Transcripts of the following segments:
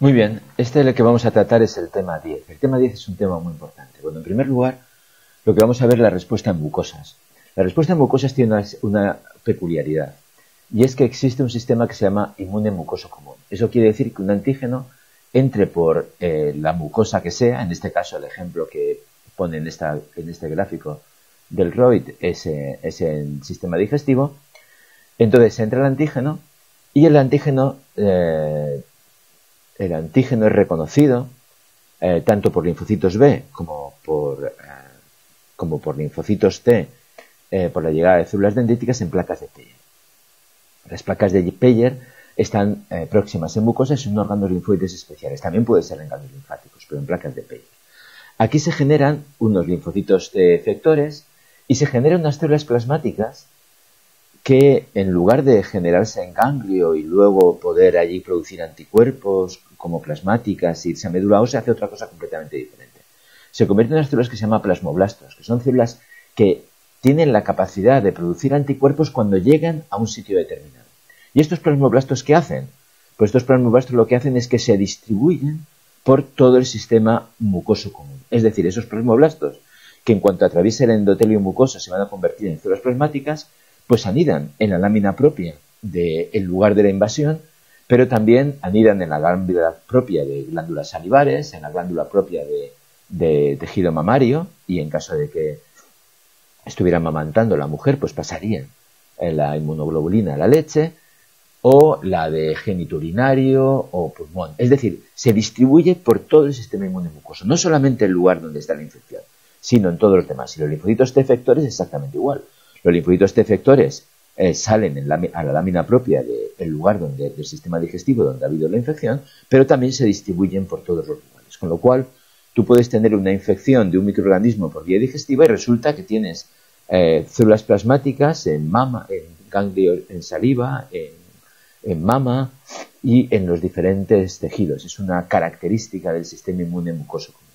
Muy bien, este es el que vamos a tratar es el tema 10. El tema 10 es un tema muy importante. Bueno, en primer lugar, lo que vamos a ver es la respuesta en mucosas. La respuesta en mucosas tiene una peculiaridad, y es que existe un sistema que se llama inmune mucoso común. Eso quiere decir que un antígeno entre por la mucosa que sea, en este caso el ejemplo que pone en este gráfico del ROID es el sistema digestivo. Entonces entra el antígeno y el antígeno es reconocido tanto por linfocitos B como por linfocitos T por la llegada de células dendríticas en placas de Peyer. Las placas de Peyer están próximas en mucosas y son órganos linfoides especiales. También puede ser en ganglios linfáticos, pero en placas de Peyer. Aquí se generan unos linfocitos T efectores y se generan unas células plasmáticas que en lugar de generarse en ganglio y luego poder allí producir anticuerpos como plasmáticas y irse a médula ósea, hace otra cosa completamente diferente. Se convierten en unas células que se llaman plasmoblastos, que son células que tienen la capacidad de producir anticuerpos cuando llegan a un sitio determinado. ¿Y estos plasmoblastos qué hacen? Pues estos plasmoblastos lo que hacen es que se distribuyen por todo el sistema mucoso común. Es decir, esos plasmoblastos que en cuanto atraviese el endotelio mucoso se van a convertir en células plasmáticas, pues anidan en la lámina propia del lugar de la invasión, pero también anidan en la glándula propia de glándulas salivares, en la glándula propia de tejido mamario, y en caso de que estuviera amamantando la mujer, pues pasarían la inmunoglobulina a la leche, o la de geniturinario o pulmón. Es decir, se distribuye por todo el sistema inmunomucoso, no solamente el lugar donde está la infección, sino en todos los demás. Y los linfocitos T efectores exactamente igual. Los linfocitos T efectores salen a la lámina propia del lugar del sistema digestivo donde ha habido la infección, pero también se distribuyen por todos los lugares. Con lo cual, tú puedes tener una infección de un microorganismo por vía digestiva y resulta que tienes células plasmáticas en mama, en ganglio, en saliva, en mama y en los diferentes tejidos. Es una característica del sistema inmune mucoso común.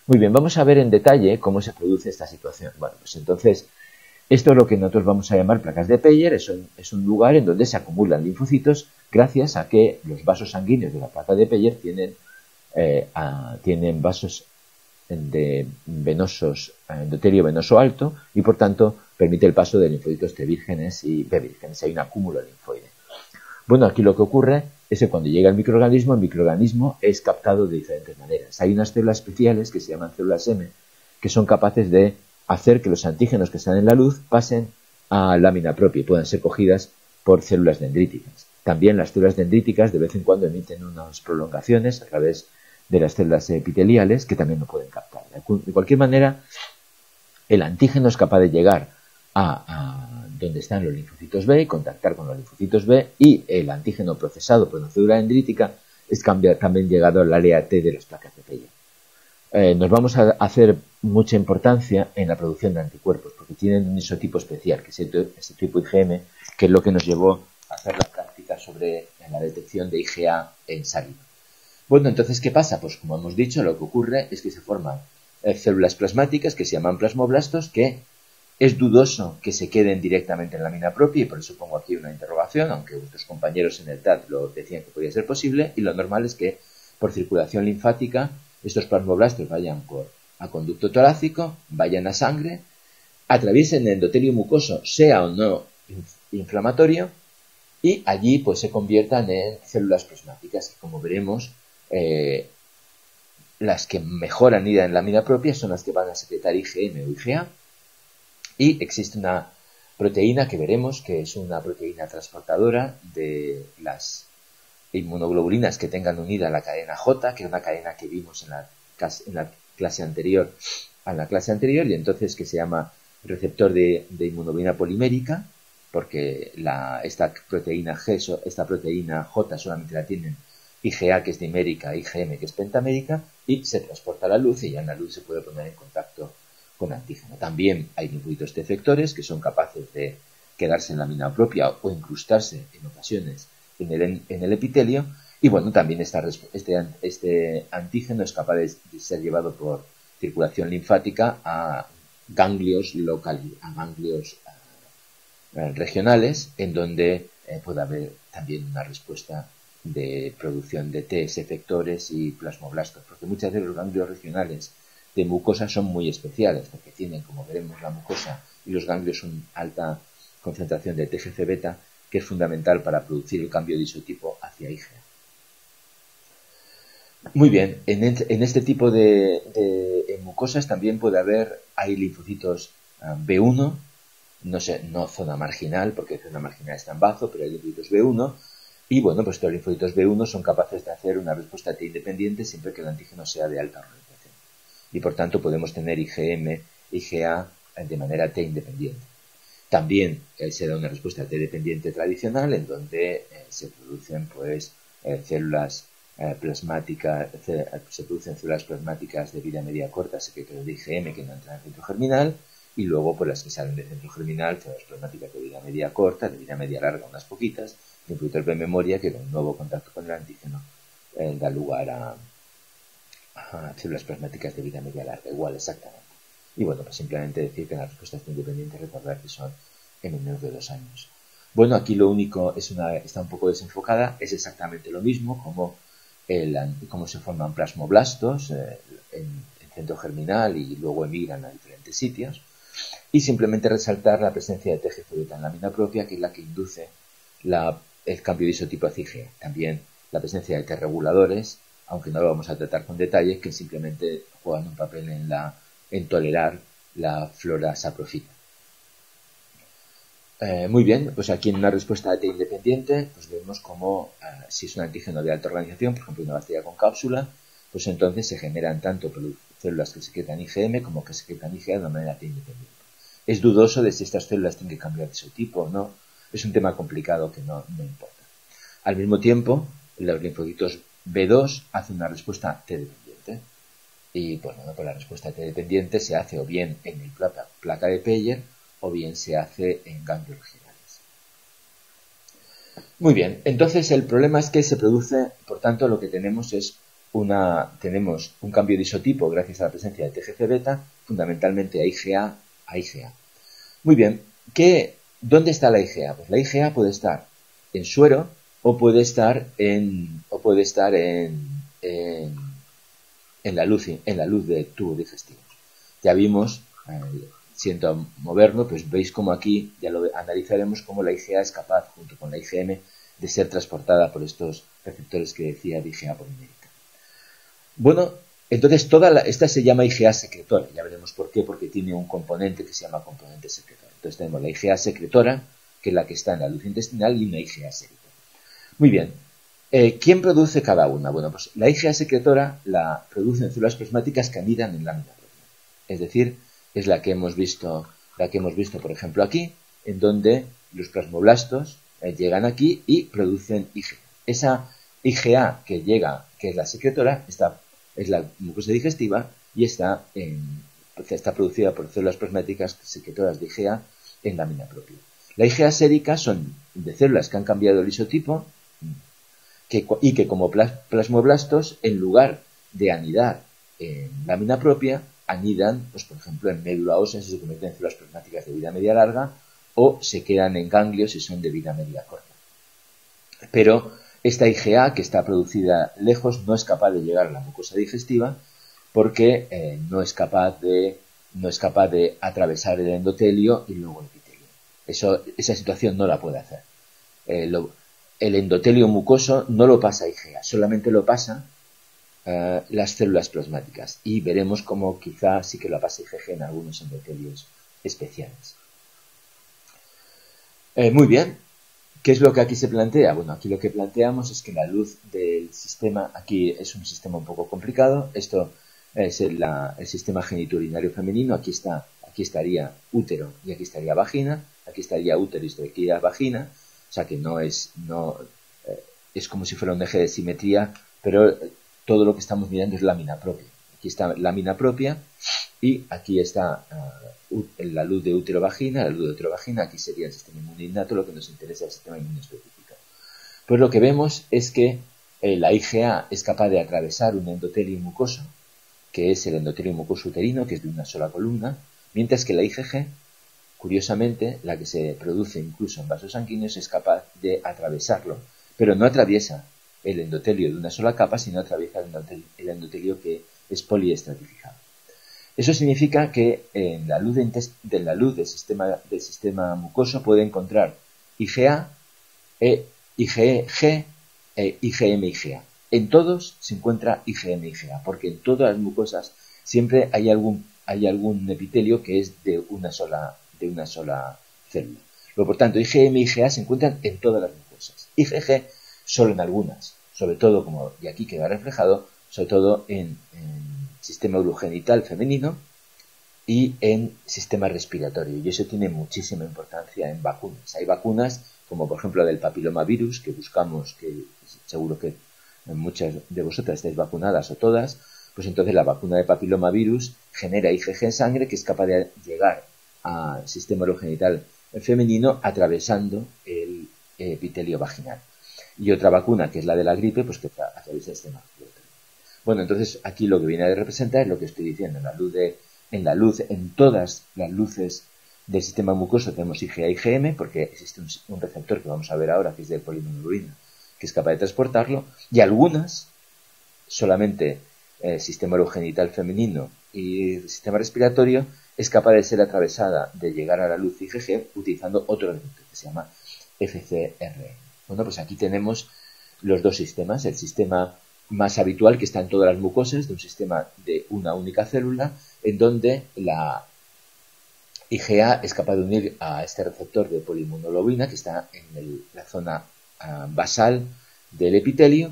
Muy bien, vamos a ver en detalle cómo se produce esta situación. Bueno, pues entonces, esto es lo que nosotros vamos a llamar placas de Peyer. Es un lugar en donde se acumulan linfocitos gracias a que los vasos sanguíneos de la placa de Peyer tienen vasos venosos, endotelio venoso alto, y por tanto permite el paso de linfocitos T vírgenes y B vírgenes. Hay un acúmulo linfoide. Bueno, aquí lo que ocurre es que cuando llega el microorganismo es captado de diferentes maneras. Hay unas células especiales que se llaman células M, que son capaces de hacer que los antígenos que están en la luz pasen a lámina propia y puedan ser cogidas por células dendríticas. También las células dendríticas de vez en cuando emiten unas prolongaciones a través de las células epiteliales que también lo pueden captar. De cualquier manera, el antígeno es capaz de llegar a donde están los linfocitos B y contactar con los linfocitos B, y el antígeno procesado por una célula dendrítica es también llegado al área T de las placas de Peyer. Nos vamos a hacer mucha importancia en la producción de anticuerpos porque tienen un isotipo especial, que es el tipo IgM, que es lo que nos llevó a hacer la práctica sobre la detección de IgA en saliva. Bueno, entonces, ¿qué pasa? Pues como hemos dicho, lo que ocurre es que se forman células plasmáticas que se llaman plasmoblastos, que es dudoso que se queden directamente en la lámina propia, y por eso pongo aquí una interrogación, aunque vuestros compañeros en el TAT lo decían que podía ser posible, y lo normal es que por circulación linfática estos plasmoblastos vayan a conducto torácico, vayan a sangre, atraviesen el endotelio mucoso, sea o no inflamatorio, y allí pues se conviertan en células plasmáticas, que como veremos, las que mejor anidan en la lámina propia son las que van a secretar IgM o IgA. Y existe una proteína que veremos que es una proteína transportadora de las inmunoglobulinas que tengan unida la cadena J, que es una cadena que vimos en la clase anterior, y entonces que se llama receptor de inmunoglobulina polimérica, porque esta proteína J solamente la tienen IgA, que es dimérica, IgM, que es pentamérica, y se transporta a la luz, y ya en la luz se puede poner en contacto con antígeno. También hay linfocitos T efectores que son capaces de quedarse en la lámina propia o incrustarse en ocasiones en el epitelio, y bueno, también este antígeno es capaz de ser llevado por circulación linfática a ganglios locales, a ganglios regionales, en donde puede haber también una respuesta de producción de Ts efectores y plasmoblastos, porque muchas veces los ganglios regionales de mucosa son muy especiales, porque tienen, como veremos, la mucosa y los ganglios son alta concentración de TGF-beta, que es fundamental para producir el cambio de isotipo hacia IgA. Muy bien, en este tipo de mucosas también hay linfocitos B1, no zona marginal, porque zona marginal está en bazo, pero hay linfocitos B1, y bueno, pues estos linfocitos B1 son capaces de hacer una respuesta T independiente siempre que el antígeno sea de alta organización. Y por tanto podemos tener IgM, IgA de manera T independiente. También se da una respuesta T dependiente tradicional en donde se producen pues células plasmáticas, se producen células plasmáticas de vida media corta, secretoras de IgM que no entran en el centro germinal, y luego por las que salen del centro germinal, células plasmáticas de vida media corta, de vida media larga, unas poquitas, linfocitos de memoria que con un nuevo contacto con el antígeno da lugar a células plasmáticas de vida media larga, igual exactamente. Y bueno, pues simplemente decir que en las respuestas independientes recordar que son en menos de 2 años. Bueno, aquí lo único está un poco desenfocada, es exactamente lo mismo como cómo se forman plasmoblastos en centro germinal y luego emigran a diferentes sitios. Y simplemente resaltar la presencia de TGF-beta en lámina propia, que es la que induce el cambio de isotipo hacia IgA. También la presencia de T-reguladores, aunque no lo vamos a tratar con detalle, que simplemente juegan un papel en tolerar la flora saprofita. Muy bien, pues aquí en una respuesta T independiente, pues vemos como si es un antígeno de alta organización, por ejemplo una bacteria con cápsula, pues entonces se generan tanto células que secretan IgM como que secretan IgA de manera T independiente. Es dudoso de si estas células tienen que cambiar de isotipo o no, es un tema complicado que no importa. Al mismo tiempo, los linfocitos B2 hacen una respuesta T dependiente. Y bueno, pues la respuesta T dependiente se hace o bien en el placa de Peyer o bien se hace en ganglios regionales. Muy bien, entonces el problema es que se produce, por tanto lo que tenemos es tenemos un cambio de isotipo gracias a la presencia de TGF-beta, fundamentalmente a IgA. Muy bien, ¿dónde está la IgA? Pues la IgA puede estar en suero o puede estar en la luz de tubo digestivo. Ya vimos, siento moverlo, pues veis como aquí, ya lo analizaremos, cómo la IgA es capaz, junto con la IgM, de ser transportada por estos receptores que decía de IgA polimérica. Bueno, entonces esta se llama IgA secretora, ya veremos por qué, porque tiene un componente que se llama componente secretor. Entonces tenemos la IgA secretora, que es la que está en la luz intestinal, y una IgA sérica. Muy bien, ¿quién produce cada una? Bueno, pues la IgA secretora la producen células plasmáticas que anidan en lámina propia. Es decir, es la que hemos visto, por ejemplo, aquí, en donde los plasmoblastos llegan aquí y producen IgA. Esa IgA que llega, que es la secretora, es la mucosa digestiva y está producida por células plasmáticas secretoras de IgA en lámina propia. La IgA sérica son de células que han cambiado el isotipo y que como plasmoblastos, en lugar de anidar en lámina propia, anidan, pues por ejemplo, en médula ósea si se convierten en células plasmáticas de vida media larga o se quedan en ganglios si son de vida media corta. Pero esta IgA, que está producida lejos, no es capaz de llegar a la mucosa digestiva porque no es capaz de atravesar el endotelio y luego el epitelio. Esa situación no la puede hacer. El endotelio mucoso no lo pasa IgA, solamente lo pasa las células plasmáticas, y veremos cómo quizá sí que la pasa IgG en algunos endotelios especiales. Muy bien, ¿qué es lo que aquí se plantea? Bueno, aquí lo que planteamos es que la luz del sistema, aquí es un sistema un poco complicado, esto es el sistema genitourinario femenino, aquí estaría útero y aquí estaría vagina, aquí estaría útero y estaría vagina, o sea que es como si fuera un eje de simetría, pero todo lo que estamos mirando es lámina propia. Aquí está lámina propia y aquí está la luz de útero-vagina, aquí sería el sistema inmune innato, lo que nos interesa es el sistema inmune específico. Pues lo que vemos es que la IgA es capaz de atravesar un endotelio mucoso, que es el endotelio mucoso uterino, que es de una sola columna, mientras que la IgG, curiosamente, la que se produce incluso en vasos sanguíneos, es capaz de atravesarlo, pero no atraviesa el endotelio de una sola capa, sino atraviesa el endotelio que es poliestratificado. Eso significa que en la luz del sistema mucoso puede encontrar IgA, IgG, IgM, IgA. En todos se encuentra IgM, IgA, porque en todas las mucosas siempre hay algún epitelio que es de una sola célula. Por tanto, IgM y IgA se encuentran en todas las mucosas. IgG solo en algunas, sobre todo, como y aquí queda reflejado, sobre todo en sistema urogenital femenino y en sistema respiratorio. Y eso tiene muchísima importancia en vacunas. Hay vacunas, como por ejemplo del papilomavirus, que buscamos, que seguro que muchas de vosotras estáis vacunadas o todas, pues entonces la vacuna de papilomavirus genera IgG en sangre que es capaz de llegar al sistema urogenital femenino atravesando el epitelio vaginal. Y otra vacuna, que es la de la gripe, pues que atraviesa el sistema respiratorio. Bueno, entonces aquí lo que viene a representar es lo que estoy diciendo. En todas las luces del sistema mucoso tenemos IgA y IgM, porque existe un receptor que vamos a ver ahora, que es de poliinmunoglobulina, que es capaz de transportarlo, y algunas, solamente el sistema urogenital femenino y el sistema respiratorio, es capaz de ser atravesada, de llegar a la luz IgG, utilizando otro receptor que se llama FcRn. Bueno, pues aquí tenemos los dos sistemas, el sistema más habitual que está en todas las mucosas, de un sistema de una única célula, en donde la IgA es capaz de unir a este receptor de poliinmunoglobulina que está en la zona basal del epitelio.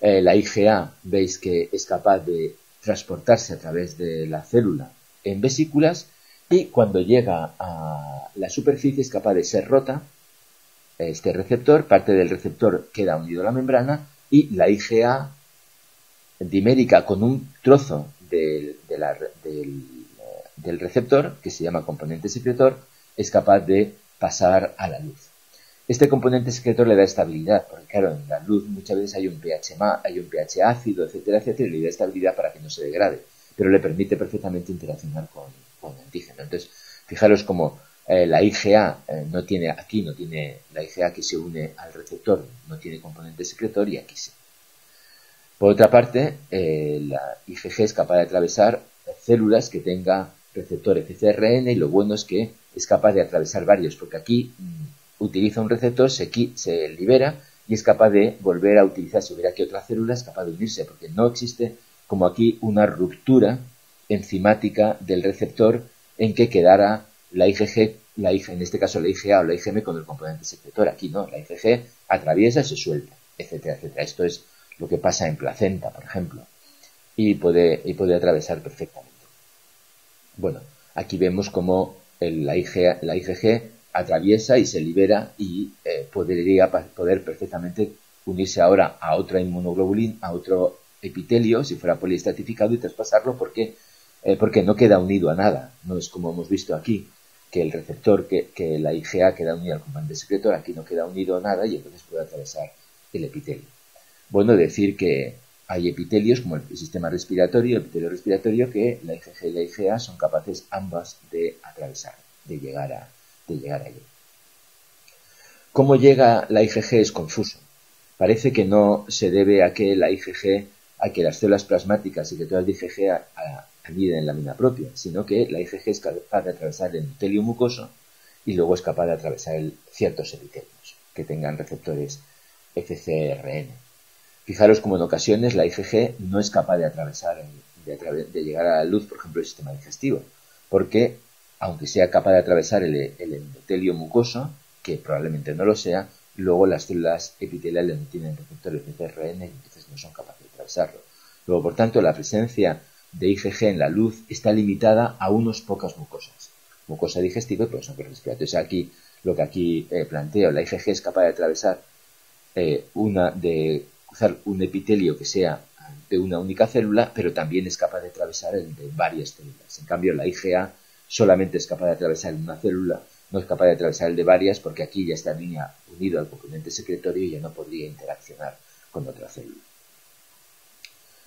La IgA veis que es capaz de transportarse a través de la célula en vesículas y cuando llega a la superficie es capaz de ser rota. Este receptor, parte del receptor queda unido a la membrana y la IgA dimérica con un trozo del receptor, que se llama componente secretor, es capaz de pasar a la luz. Este componente secretor le da estabilidad, porque claro, en la luz muchas veces hay un pH ácido, etcétera, etcétera, y le da estabilidad para que no se degrade, pero le permite perfectamente interaccionar con el antígeno. Entonces, fijaros como la IgA no tiene la IgA que se une al receptor, no tiene componente secretor y aquí sí. Por otra parte, la IgG es capaz de atravesar células que tenga receptor FcRn y lo bueno es que es capaz de atravesar varios, porque aquí utiliza un receptor, se libera y es capaz de volver a utilizar, si hubiera aquí otra célula, es capaz de unirse, porque no existe como aquí una ruptura enzimática del receptor en que quedara la IgG, en este caso la IgA o la IgM con el componente secretor. Aquí no, la IgG atraviesa, se suelta, etcétera, etcétera. Esto es lo que pasa en placenta, por ejemplo, y puede atravesar perfectamente. Bueno, aquí vemos cómo la IgG atraviesa y se libera y podría poder perfectamente unirse ahora a otra inmunoglobulina, a otro epitelio, si fuera poliestratificado, y traspasarlo porque no queda unido a nada. No es como hemos visto aquí, que el receptor, que la IgA queda unida al componente secretor, aquí no queda unido a nada y entonces puede atravesar el epitelio. Bueno, decir que hay epitelios como el sistema respiratorio, el epitelio respiratorio, que la IgG y la IgA son capaces ambas de atravesar, de llegar a ello. ¿Cómo llega la IgG? Es confuso. Parece que no se debe a que las células plasmáticas y que todas las IgG aniden en la mina propia, sino que la IgG es capaz de atravesar el endotelio mucoso y luego es capaz de atravesar ciertos epitelios que tengan receptores FcRn. Fijaros como en ocasiones la IgG no es capaz de atravesar, de llegar a la luz, por ejemplo, el sistema digestivo, porque aunque sea capaz de atravesar el endotelio mucoso, que probablemente no lo sea, luego las células epiteliales no tienen receptores FcRn y entonces no son capaces de atravesarlo. Luego, por tanto, la presencia de IgG en la luz está limitada a unas pocas mucosas. Mucosa digestiva y por respiratoria. Es aquí lo que aquí planteo. La IgG es capaz de atravesar cruzar un epitelio que sea de una única célula, pero también es capaz de atravesar el de varias células. En cambio, la IgA solamente es capaz de atravesar una célula, no es capaz de atravesar el de varias, porque aquí ya está unido al componente secretorio y ya no podría interaccionar con otra célula.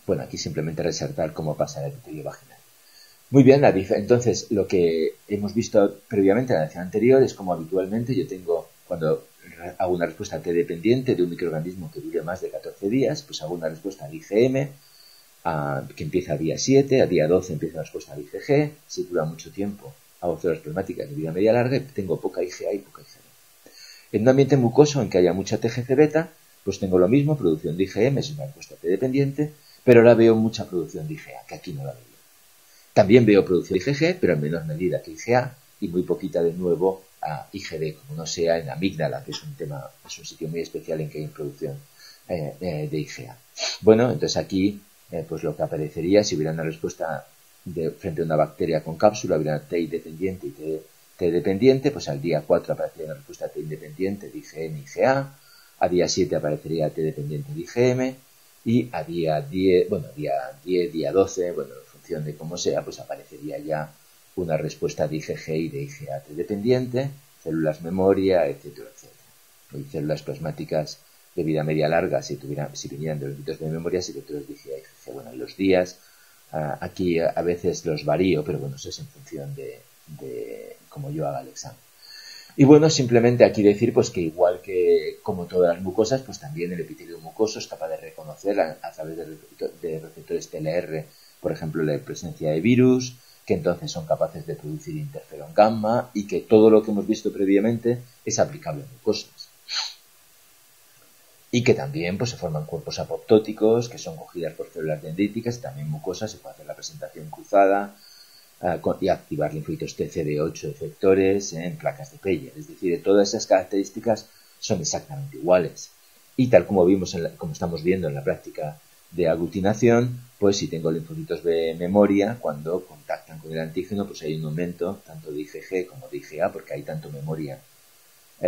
Bueno, aquí simplemente resaltar cómo pasa el epitelio vaginal. Muy bien, entonces lo que hemos visto previamente en la lección anterior es como habitualmente yo tengo, cuando hago una respuesta T dependiente de un microorganismo que dure más de 14 días, pues hago una respuesta al IgM, que empieza a día 7, a día 12 empieza la respuesta al IgG, si dura mucho tiempo hago células plasmáticas de vida media larga y tengo poca IgA y poca IgG. En un ambiente mucoso en que haya mucha TGC-beta, pues tengo lo mismo, producción de IgM, es una respuesta T dependiente, pero ahora veo mucha producción de IgA, que aquí no la veo. También veo producción de IgG, pero en menor medida que IgA, y muy poquita de nuevo a IgD, como no sea en la amígdala, que es un sitio muy especial en que hay producción de IgA. Bueno, entonces aquí pues lo que aparecería, si hubiera una respuesta frente a una bacteria con cápsula, hubiera T independiente y T dependiente, pues al día 4 aparecería una respuesta T independiente de IgM y IgA, a día 7 aparecería T dependiente de IgM, y a día 10, día 12, bueno, en función de cómo sea, pues aparecería ya una respuesta de IgG y de IgA T dependiente, células memoria, etcétera, etcétera. Y células plasmáticas de vida media larga, si vinieran de los mitos de memoria, secretores de IgA y IgG. Bueno, en los días, aquí a veces los varío, pero bueno, eso es en función de cómo yo haga el examen. Y bueno, simplemente aquí decir pues que igual que como todas las mucosas, pues también el epitelio mucoso es capaz de reconocer a través de receptores TLR, por ejemplo, la presencia de virus, que entonces son capaces de producir interferón gamma y que todo lo que hemos visto previamente es aplicable a mucosas. Y que también pues, se forman cuerpos apoptóticos que son cogidas por células dendríticas, también mucosas, se puede hacer la presentación cruzada y activar linfocitos TCD8 efectores en placas de Peyer. Es decir, todas esas características son exactamente iguales. Y tal como vimos, como estamos viendo en la práctica de aglutinación, pues si tengo linfocitos de memoria, cuando contactan con el antígeno, pues hay un aumento tanto de IgG como de IgA, porque hay tanto memoria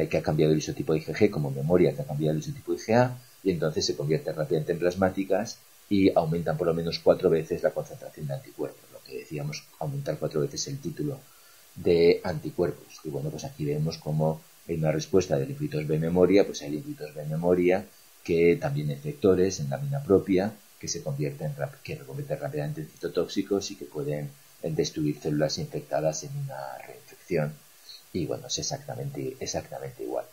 que ha cambiado el isotipo de IgG como memoria que ha cambiado el isotipo de IgA, y entonces se convierten rápidamente en plasmáticas y aumentan por lo menos 4 veces la concentración de anticuerpos, lo que decíamos, aumentar 4 veces el título de anticuerpos. Y bueno, pues aquí vemos como en una respuesta de linfocitos B memoria, pues hay linfocitos B memoria que también efectores en lámina propia que reconvierten rápidamente en citotóxicos y que pueden destruir células infectadas en una reinfección. Y bueno, es exactamente igual.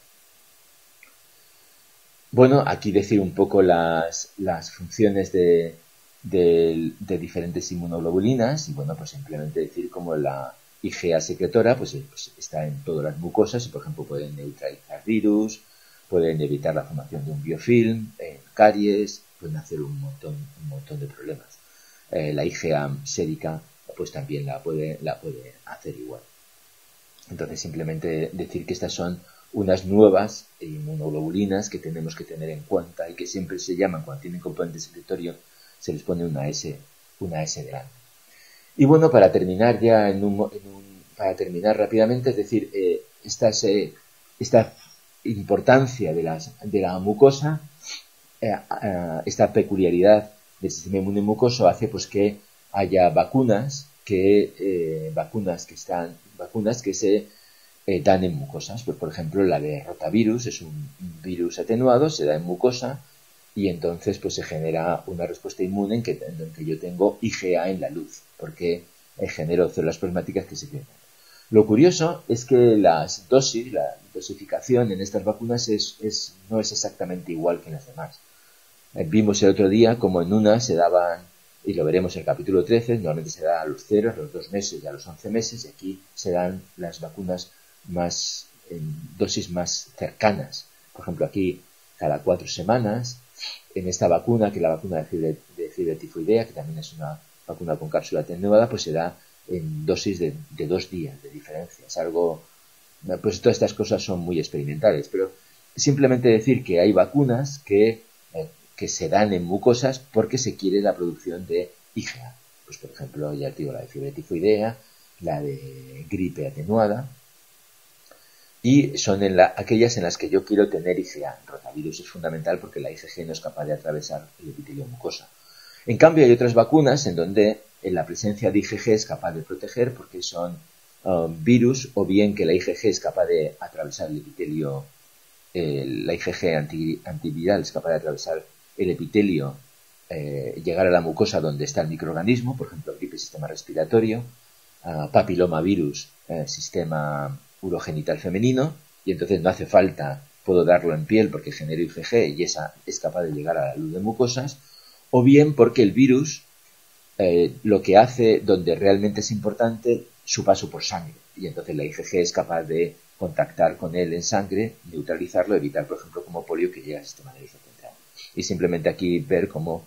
Bueno, aquí decir un poco las funciones de diferentes inmunoglobulinas y bueno, pues simplemente decir como la IgA secretora pues está en todas las mucosas y por ejemplo pueden neutralizar virus, pueden evitar la formación de un biofilm, en caries, pueden hacer un montón de problemas. La IgA sérica pues también la puede hacer igual. Entonces simplemente decir que estas son unas nuevas inmunoglobulinas que tenemos que tener en cuenta y que siempre se llaman, cuando tienen componente secretorio, se les pone una S delante. Y bueno, para terminar ya para terminar rápidamente, es decir, esta importancia de la mucosa, esta peculiaridad del sistema inmune mucoso hace pues que haya vacunas que se dan en mucosas. Pues, por ejemplo, la de rotavirus es un virus atenuado, se da en mucosa y entonces pues se genera una respuesta inmune en que yo tengo IgA en la luz, porque genero células plasmáticas que se quedan. Lo curioso es que la dosificación en estas vacunas no es exactamente igual que en las demás. Vimos el otro día como en una se daban, y lo veremos en el capítulo 13, normalmente se da a los 0, a los 2 meses y a los 11 meses, y aquí se dan las vacunas en dosis más cercanas. Por ejemplo, aquí cada 4 semanas, en esta vacuna, que es la vacuna de fiebre tifoidea, que también es una vacuna con cápsula atenuada, pues se da en dosis de 2 días de diferencia. Es algo, pues todas estas cosas son muy experimentales, pero simplemente decir que hay vacunas que se dan en mucosas porque se quiere la producción de IgA. Pues por ejemplo, ya digo, la de fiebre tifoidea, la de gripe atenuada, y son aquellas en las que yo quiero tener IgA. El rotavirus es fundamental porque la IgG no es capaz de atravesar el epitelio mucosa. En cambio, hay otras vacunas en donde la presencia de IgG es capaz de proteger porque son virus, o bien que la IgG es capaz de atravesar el epitelio, la IgG antiviral es capaz de atravesar el epitelio, llegar a la mucosa donde está el microorganismo, por ejemplo, gripe sistema respiratorio, papilomavirus sistema urogenital femenino, y entonces no hace falta puedo darlo en piel porque genero IgG y esa es capaz de llegar a la luz de mucosas, o bien porque el virus lo que hace, donde realmente es importante, su paso por sangre, y entonces la IgG es capaz de contactar con él en sangre, neutralizarlo, evitar, por ejemplo, como polio que llega al sistema nervioso central. Y simplemente aquí ver cómo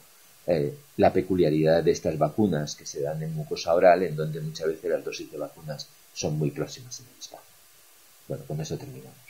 la peculiaridad de estas vacunas que se dan en mucosa oral, en donde muchas veces las dosis de vacunas son muy próximas en el espacio. Bueno, con eso terminamos.